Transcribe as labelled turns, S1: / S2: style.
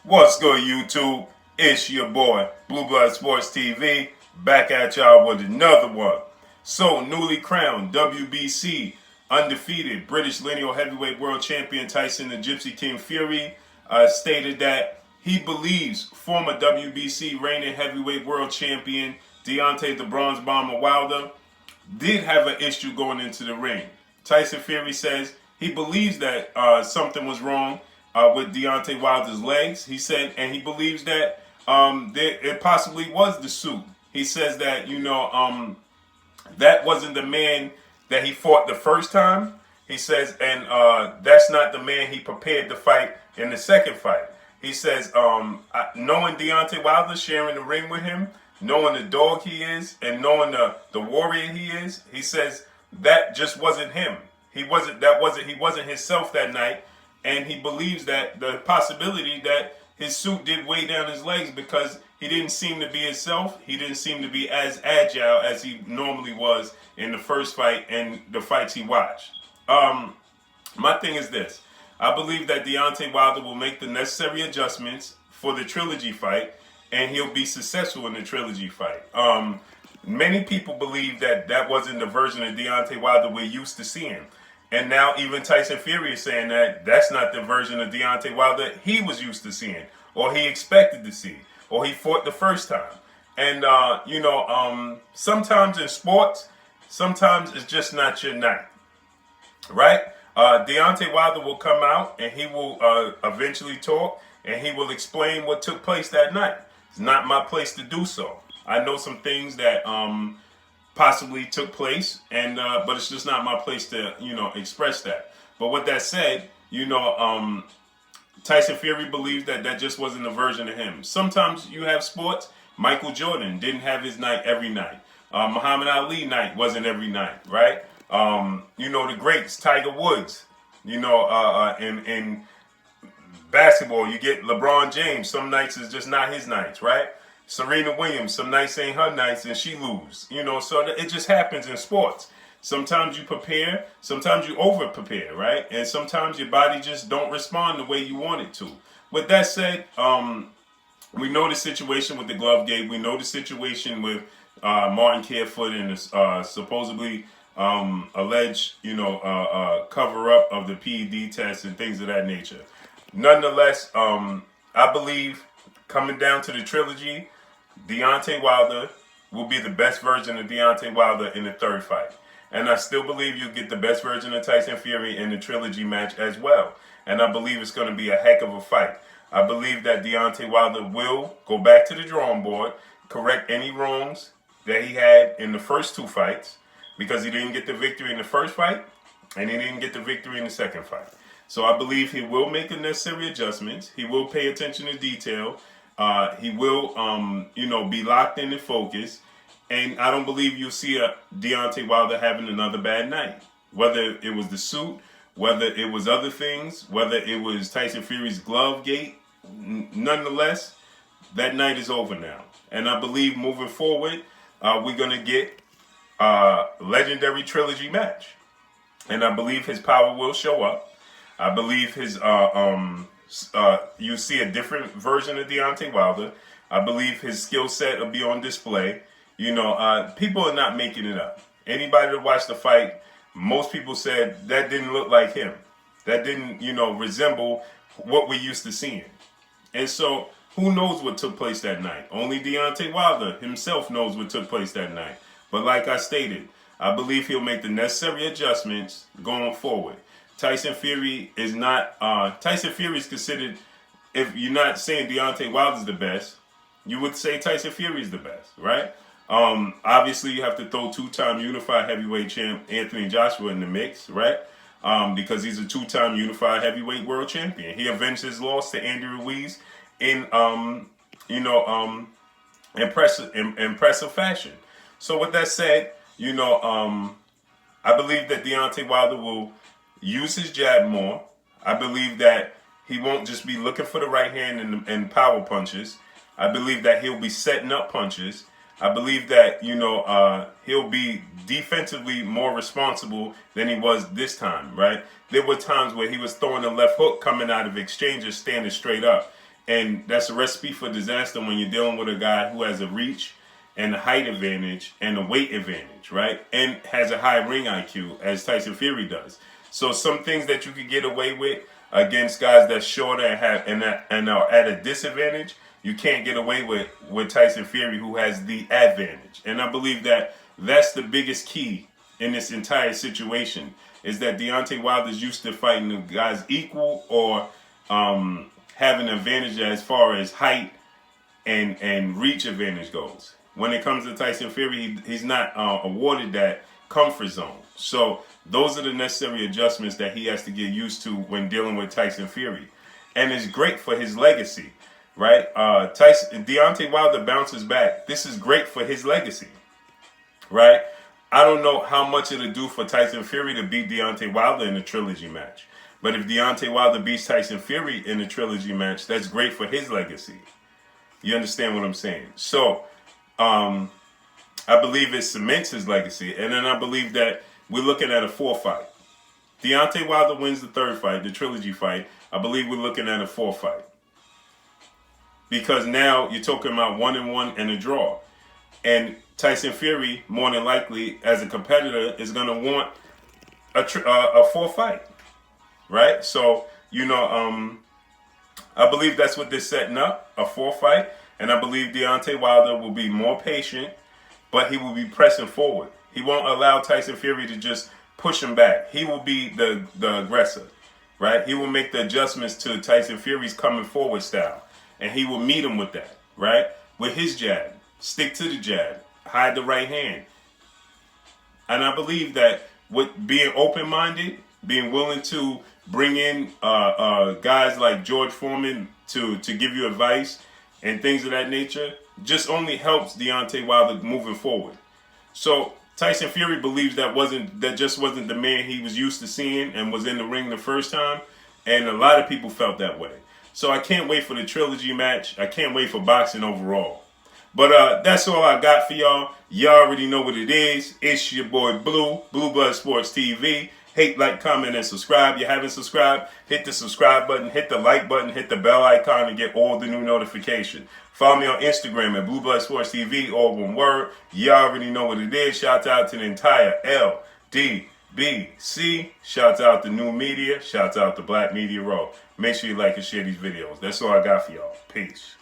S1: What's good, YouTube? It's your boy, Blue Blood Sports TV, back at y'all with another one. So, newly crowned WBC undefeated British lineal heavyweight world champion Tyson the Gypsy King Fury stated that he believes former WBC reigning heavyweight world champion Deontay the Bronze Bomber Wilder did have an issue going into the ring. Tyson Fury says he believes that something was wrong with Deontay Wilder's legs. He said, and he believes that it possibly was the suit. He says that, that wasn't the man that he fought the first time. He says, and that's not the man he prepared to fight in the second fight. He says, knowing Deontay Wilder, sharing the ring with him, knowing the dog he is, and knowing the warrior he is, he says that just wasn't him. He wasn't himself that night. And he believes that the possibility that his suit did weigh down his legs because he didn't seem to be himself. He didn't seem to be as agile as he normally was in the first fight and the fights he watched. My thing is this. I believe that Deontay Wilder will make the necessary adjustments for the trilogy fight, and he'll be successful in the trilogy fight. Many people believe that that wasn't the version of Deontay Wilder we're used to seeing. And now even Tyson Fury is saying that that's not the version of Deontay Wilder he was used to seeing, or he expected to see, or he fought the first time. And, sometimes in sports, sometimes it's just not your night, right? Deontay Wilder will come out and he will eventually talk and he will explain what took place that night. It's not my place to do so. I know some things that possibly took place, and but it's just not my place to express that. But with that said, Tyson Fury believes that that just wasn't a version of him. Sometimes you have sports. Michael Jordan didn't have his night every night. Muhammad Ali night wasn't every night, right? The greats, Tiger Woods. In basketball, you get LeBron James. Some nights is just not his nights, right? Serena Williams, some nights ain't her nights and she lose. So it just happens in sports. Sometimes you prepare, sometimes you over prepare, right? And sometimes your body just don't respond the way you want it to. With that said, we know the situation with the glove gate. We know the situation with Martin Carefoot and the supposedly alleged, cover up of the PED test and things of that nature. Nonetheless, I believe coming down to the trilogy, Deontay Wilder will be the best version of Deontay Wilder in the third fight. And I still believe you'll get the best version of Tyson Fury in the trilogy match as well. And I believe it's going to be a heck of a fight. I believe that Deontay Wilder will go back to the drawing board, correct any wrongs that he had in the first two fights, because he didn't get the victory in the first fight, and he didn't get the victory in the second fight. So I believe he will make the necessary adjustments. He will pay attention to detail. He will, be locked in and focused. And I don't believe you'll see a Deontay Wilder having another bad night. Whether it was the suit, whether it was other things, whether it was Tyson Fury's glove gate, nonetheless, that night is over now. And I believe moving forward, we're going to get a legendary trilogy match. And I believe his power will show up. I believe his you see a different version of Deontay Wilder. I believe his skill set will be on display. People are not making it up. Anybody that watched the fight, most people said that didn't look like him. That didn't, resemble what we're used to seeing. And so, who knows what took place that night? Only Deontay Wilder himself knows what took place that night. But like I stated, I believe he'll make the necessary adjustments going forward. Tyson Fury is not, Tyson Fury is considered, if you're not saying Deontay Wilder's the best, you would say Tyson Fury is the best, right? Obviously you have to throw two-time unified heavyweight champ Anthony Joshua in the mix, right? Because he's a two-time unified heavyweight world champion. He avenged his loss to Andy Ruiz in, impressive fashion. So with that said, I believe that Deontay Wilder will use his jab more. I believe that he won't just be looking for the right hand and power punches. I believe that he'll be setting up punches. I believe that, he'll be defensively more responsible than he was this time, right? There were times where he was throwing a left hook coming out of exchanges, standing straight up. And that's a recipe for disaster when you're dealing with a guy who has a reach and a height advantage and a weight advantage, right? And has a high ring IQ, as Tyson Fury does. So some things that you could get away with against guys that's shorter and are at a disadvantage, you can't get away with Tyson Fury, who has the advantage. And I believe that that's the biggest key in this entire situation, is that Deontay Wilder's used to fighting the guys equal or having an advantage as far as height and reach advantage goes. When it comes to Tyson Fury, he's not awarded that comfort zone. So those are the necessary adjustments that he has to get used to when dealing with Tyson Fury. And it's great for his legacy, right? Deontay Wilder bounces back. This is great for his legacy, right? I don't know how much it'll do for Tyson Fury to beat Deontay Wilder in a trilogy match. But if Deontay Wilder beats Tyson Fury in a trilogy match, that's great for his legacy. You understand what I'm saying? So, I believe it cements his legacy. And then I believe that we're looking at a 4th fight. Deontay Wilder wins the 3rd fight, the trilogy fight. I believe we're looking at a 4th fight. Because now you're talking about 1-1 and a draw. And Tyson Fury, more than likely, as a competitor, is going to want a 4th fight. Right? So, I believe that's what they're setting up, a 4th fight. And I believe Deontay Wilder will be more patient, but he will be pressing forward. He won't allow Tyson Fury to just push him back. He will be the aggressor, right? He will make the adjustments to Tyson Fury's coming forward style. And he will meet him with that, right? With his jab. Stick to the jab. Hide the right hand. And I believe that with being open-minded, being willing to bring in guys like George Foreman to give you advice and things of that nature, just only helps Deontay Wilder moving forward. So Tyson Fury believes that just wasn't the man he was used to seeing and was in the ring the first time, and a lot of people felt that way. So I can't wait for the trilogy match. I can't wait for boxing overall. But that's all I got for y'all. Y'all already know what it is. It's your boy Blue Blood Sports TV. Hate, like, comment, and subscribe. You haven't subscribed, hit the subscribe button, hit the like button, hit the bell icon to get all the new notifications. Follow me on Instagram at Blue Blood Sports TV, all one word. You already know what it is. Shout out to the entire LDBC. Shout out to New Media. Shout out to Black Media Row. Make sure you like and share these videos. That's all I got for y'all. Peace.